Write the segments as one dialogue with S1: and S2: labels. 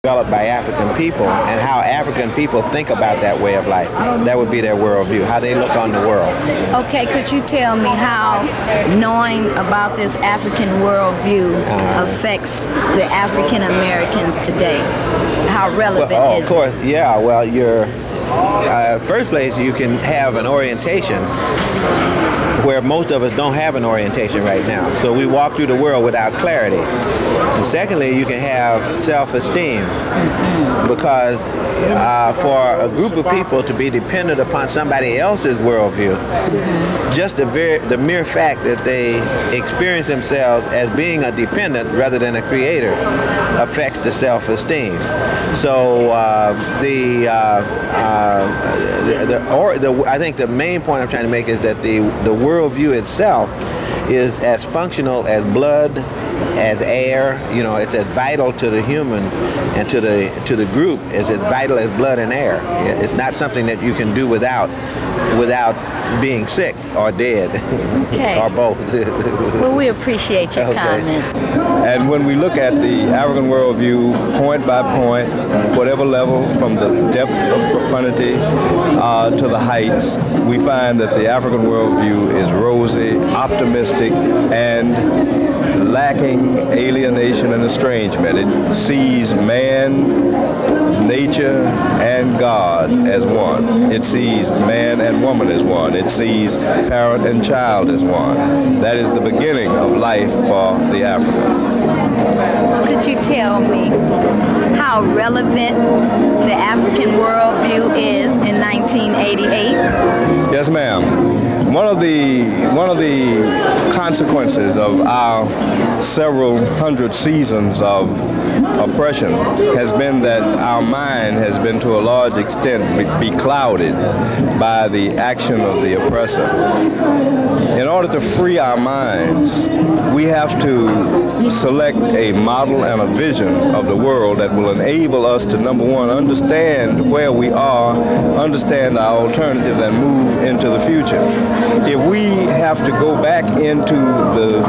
S1: developed by African people and how African people think about that way of life. That would be their worldview, how they look on the world.
S2: Okay, could you tell me how knowing about this African worldview affects the African Americans today? How relevant is it?
S1: Of course, yeah. Well, first place, you can have an orientation where most of us don't have an orientation right now. So we walk through the world without clarity. And secondly, you can have self-esteem because for a group of people to be dependent upon somebody else's worldview, just the mere fact that they experience themselves as being a dependent rather than a creator affects the self-esteem. So I think the main point I'm trying to make is that the worldview itself is as functional as blood, as air. You know, it's as vital to the human and to the group as vital as blood and air. It's not something that you can do without being sick or dead,
S2: okay.
S1: or both.
S2: Well, we appreciate your comments.
S3: And when we look at the African worldview, point by point, whatever level, from the depth of profundity to the heights, we find that the African worldview is rosy, optimistic, and lacking alienation and estrangement. It sees man, nature, and God as one. It sees man and woman as one. It sees parent and child as one. That is the beginning of life for the African.
S2: Could you tell me how relevant the African worldview is in 1988?
S3: Yes, ma'am. One of the consequences of our several hundred seasons of oppression has been that our mind has been to a large extent be clouded by the action of the oppressor. In order to free our minds, we have to select a model and a vision of the world that will enable us to, number one, understand where we are, understand our alternatives, and move into the future. If we have to go back into the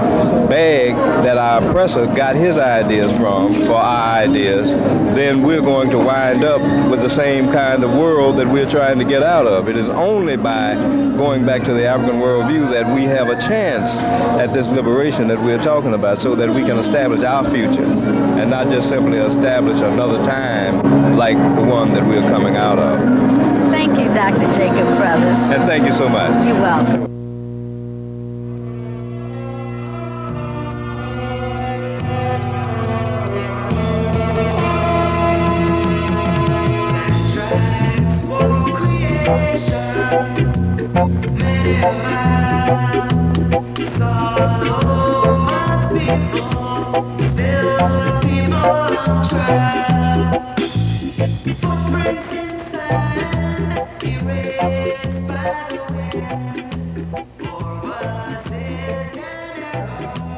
S3: bag that our oppressor got his ideas from for our ideas, then we're going to wind up with the same kind of world that we're trying to get out of. It is only by going back to the African worldview that we have a chance at this liberation that we're talking about, so that we can establish our future and not just simply establish another time like the one that we're coming out of.
S2: Thank you, Dr. Jacob Brothers.
S3: And thank you so much.
S2: You're welcome.
S4: Erased by the wind, or was it an arrow?